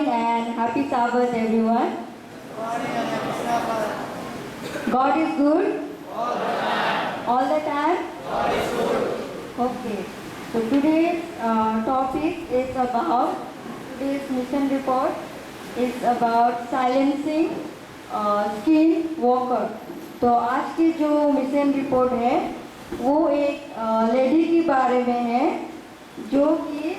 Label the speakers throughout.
Speaker 1: morning and happy Sabbath, everyone. God is good all the time. Okay. So today's topic is about today's mission report is about silencing skin walker. तो आज की जो mission report है वो एक lady के बारे में है जो कि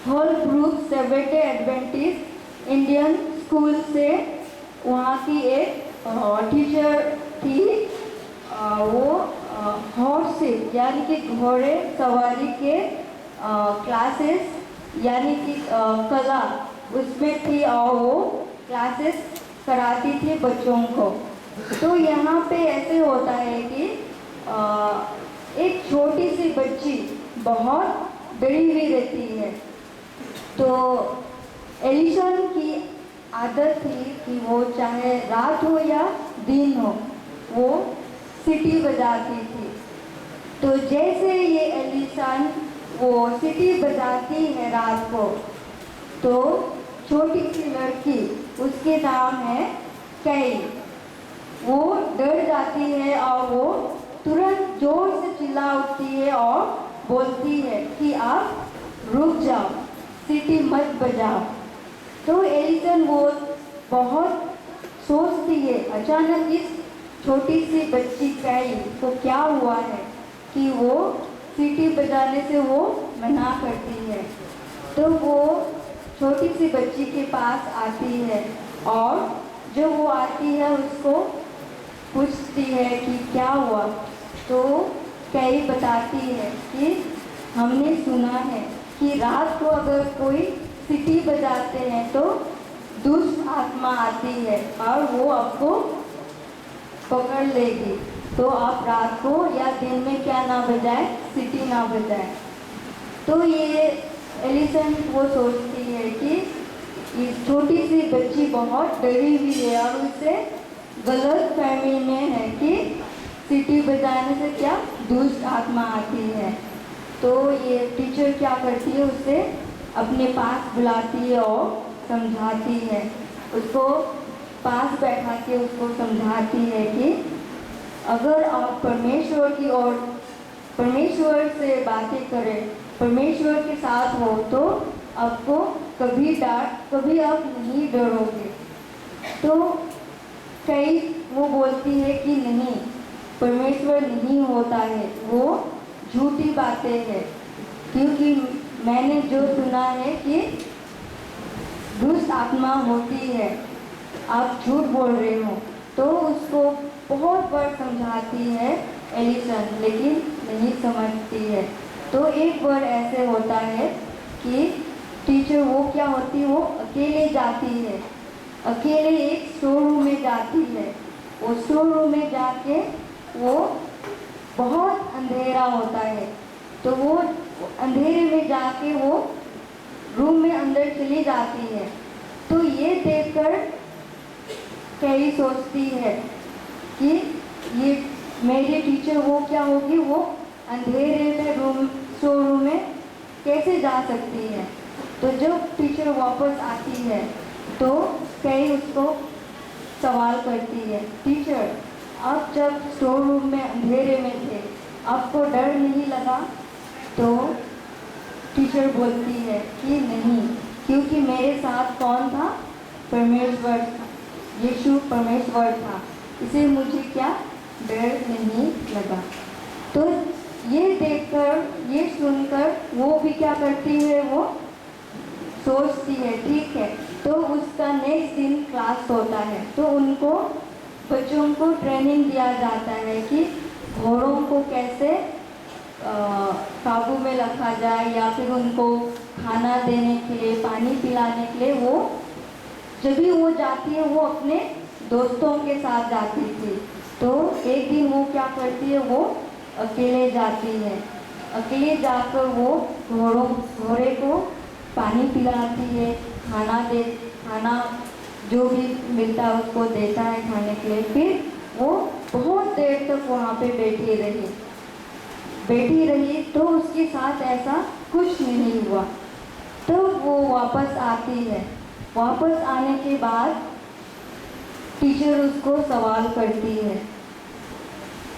Speaker 1: Holbrook Seventh Adventist Indian School से वहाँ की एक टीचर थी। वो हॉर्स यानी कि घोड़े सवारी के क्लासेस यानी कि कला उसमें थी और वो क्लासेस कराती थी बच्चों को। तो यहाँ पे ऐसे होता है कि एक छोटी सी बच्ची बहुत डरी हुई रहती है। तो एलिसन की आदत थी कि वो चाहे रात हो या दिन हो वो सीटी बजाती थी। तो जैसे ये एलिसन वो सीटी बजाती है रात को तो छोटी सी लड़की उसके नाम है कैई, वो डर जाती है और वो तुरंत जोर से चिल्ला उठती है और बोलती है कि आप रुक जाओ, सीटी मत बजाओ। तो एलिसन वो बहुत सोचती है अचानक इस छोटी सी बच्ची कैई को क्या हुआ है कि वो सीटी बजाने से वो मना करती है। तो वो छोटी सी बच्ची के पास आती है और जो वो आती है उसको पूछती है कि क्या हुआ। तो कैई बताती है कि हमने सुना है कि रात को अगर कोई सीटी बजाते हैं तो दुष्ट आत्मा आती है और वो आपको पकड़ लेगी। तो आप रात को या दिन में क्या ना बजाए, सीटी ना बजाए। तो ये एलिसन वो सोचती है कि ये छोटी सी बच्ची बहुत डरी हुई है और उसे गलत फहमी में है कि सीटी बजाने से क्या दुष्ट आत्मा आती है। तो ये टीचर क्या करती है, उसे अपने पास बुलाती है और समझाती है, उसको पास बैठा के उसको समझाती है कि अगर आप परमेश्वर की ओर परमेश्वर से बातें करें, परमेश्वर के साथ हो तो आपको कभी आप नहीं डरोगे। तो कई वो बोलती है कि नहीं, परमेश्वर नहीं होता है, वो झूठी बातें हैं, क्योंकि मैंने जो सुना है कि दुष्ट आत्मा होती है, आप झूठ बोल रहे हो। तो उसको बहुत बार समझाती है एलिसन, लेकिन नहीं समझती है। तो एक बार ऐसे होता है कि टीचर वो क्या होती है, वो अकेले जाती है, अकेले एक स्टोर रूम में जाती है। वो स्टोर रूम में जाके वो बहुत अंधेरा होता है तो वो अंधेरे में जाके वो रूम में अंदर चली जाती है। तो ये देखकर कई सोचती है कि ये मेरी टीचर वो क्या होगी, वो अंधेरे में स्टोर रूम में कैसे जा सकती है। तो जब टीचर वापस आती है तो कई उसको सवाल करती है, टीचर आप जब स्टोर रूम में अंधेरे में थे आपको डर नहीं लगा। तो टीचर बोलती है कि नहीं, क्योंकि मेरे साथ कौन था, परमेश्वर था, यीशु परमेश्वर था, इसे मुझे क्या डर नहीं लगा। तो ये देखकर ये सुनकर वो भी क्या करती है, वो सोचती है ठीक है। तो उसका नेक्स्ट दिन क्लास होता है तो उनको बच्चों को ट्रेनिंग दिया जाता है कि घोड़ों को कैसे काबू में रखा जाए या फिर उनको खाना देने के लिए, पानी पिलाने के लिए वो जब भी वो जाती है वो अपने दोस्तों के साथ जाती थी। तो एक दिन वो क्या करती है, वो अकेले जाती है, अकेले जाकर वो घोड़े को पानी पिलाती है, खाना जो भी मिलता है उसको देता है खाने के लिए। फिर वो बहुत देर तक वहाँ पे बैठी रही तो उसके साथ ऐसा कुछ नहीं हुआ। तो वो वापस आती है। वापस आने के बाद टीचर उसको सवाल करती है,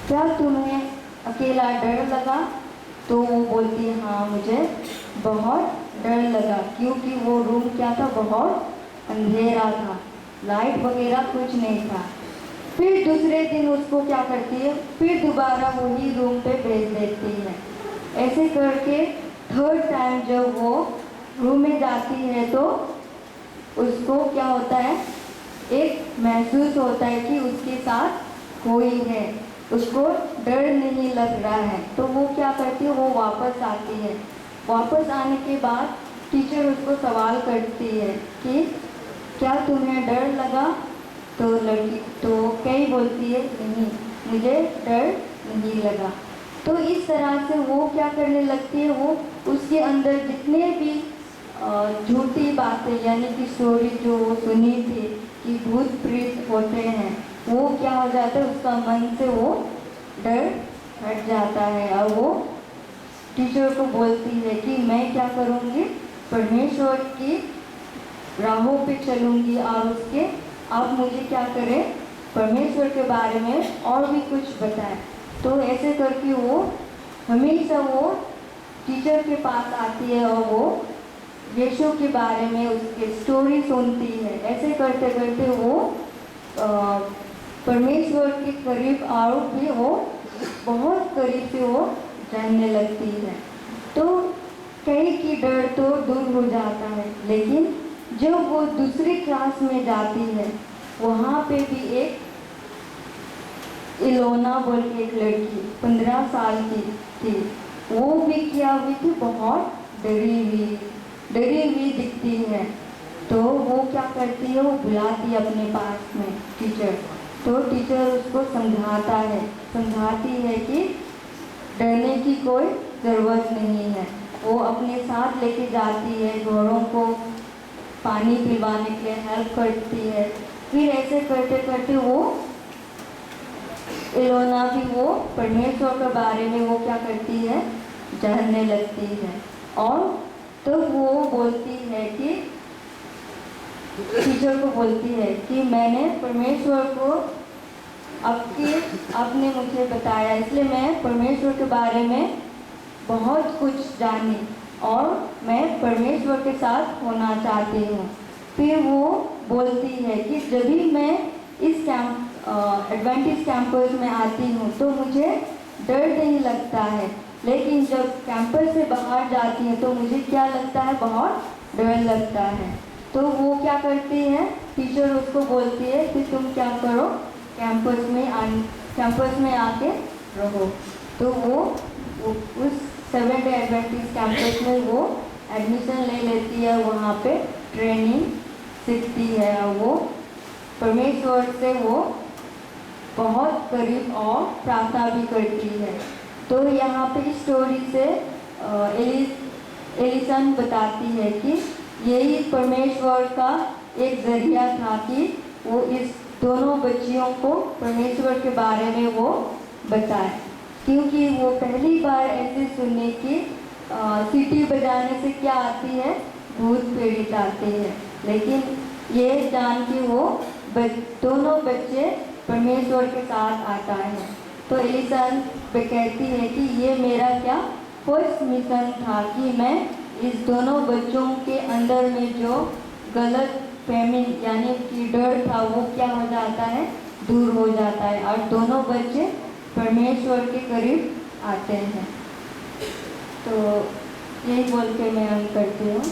Speaker 1: क्या तुम्हें अकेला डर लगा? तो वो बोलती है, हाँ मुझे बहुत डर लगा, क्योंकि वो रूम क्या था, बहुत अंधेरा था, लाइट वगैरह कुछ नहीं था। फिर दूसरे दिन उसको क्या करती है, फिर दोबारा वही रूम पे भेज देती है। ऐसे करके थर्ड टाइम जब वो रूम में जाती है तो उसको क्या होता है, एक महसूस होता है कि उसके साथ कोई है, उसको डर नहीं लग रहा है। तो वो क्या करती है, वो वापस आती है। वापस आने के बाद टीचर उसको सवाल करती है कि क्या तुम्हें डर लगा? तो लड़की तो कई बोलती है, नहीं मुझे डर नहीं लगा। तो इस तरह से वो क्या करने लगती है, वो उसके अंदर जितने भी झूठी बातें यानी कि स्टोरी जो वो सुनी थी कि भूत प्रेत होते हैं, वो क्या हो जाता है, उसका मन से वो डर हट जाता है और वो टीचर को बोलती है कि मैं क्या करूँगी, परमेश्वर की राहों पे चलूँगी और उसके आप मुझे क्या करें, परमेश्वर के बारे में और भी कुछ बताएं। तो ऐसे करके वो हमेशा वो टीचर के पास आती है और वो यीशु के बारे में उसके स्टोरी सुनती है। ऐसे करते करते वो परमेश्वर के करीब और भी वो बहुत करीब से वो जानने लगती है। तो कई की डर तो दूर हो जाता है, लेकिन जब वो दूसरी क्लास में जाती है, वहाँ पे भी एक इलोना बोल के एक लड़की 15 साल की थी, वो भी क्या हुई थी, बहुत डरी हुई दिखती है। तो वो क्या करती है, वो बुलाती है अपने पास में टीचर। तो टीचर उसको समझाती है कि डरने की कोई ज़रूरत नहीं है। वो अपने साथ लेके जाती है, घोड़ों को पानी पिलवाने के लिए हेल्प करती है। फिर ऐसे करते करते वो इलोना भी वो परमेश्वर के बारे में वो क्या करती है, जानने लगती है। और तो वो बोलती है कि टीचर को बोलती है कि मैंने परमेश्वर को आपने मुझे बताया, इसलिए मैं परमेश्वर के बारे में बहुत कुछ जानी और मैं परमेश्वर के साथ होना चाहती हूँ। फिर वो बोलती है कि जब भी मैं इस एडवेंटिस्ट कैंपस में आती हूँ तो मुझे डर नहीं लगता है, लेकिन जब कैंपस से बाहर जाती है तो मुझे क्या लगता है, बहुत डर लगता है। तो वो क्या करती है, टीचर उसको बोलती है कि तुम क्या करो, कैंपस में आके रहो। तो वो उस सेवेंथ डे एडवेंटिस्ट कैंपस में वो एडमिशन ले लेती है, वहाँ पे ट्रेनिंग सीखती है और वो परमेश्वर से वो बहुत करीब और प्रार्थना भी करती है। तो यहाँ पे स्टोरी से एलिसन बताती है कि यही परमेश्वर का एक जरिया था कि वो इस दोनों बच्चियों को परमेश्वर के बारे में वो बताए, क्योंकि वो पहली बार ऐसे सुने कि सीटी बजाने से क्या आती है, भूत पीड़ित आती है। लेकिन ये जान के वो दोनों बच्चे परमेश्वर के साथ आता है। तो एलिसन कहती है कि ये मेरा क्या फर्स्ट मिशन था कि मैं इस दोनों बच्चों के अंदर में जो गलत फहमी यानी कि डर था वो क्या हो जाता है, दूर हो जाता है और दोनों बच्चे परमेश्वर के करीब आते हैं। तो यही बोल के मैं अंत करती हूँ।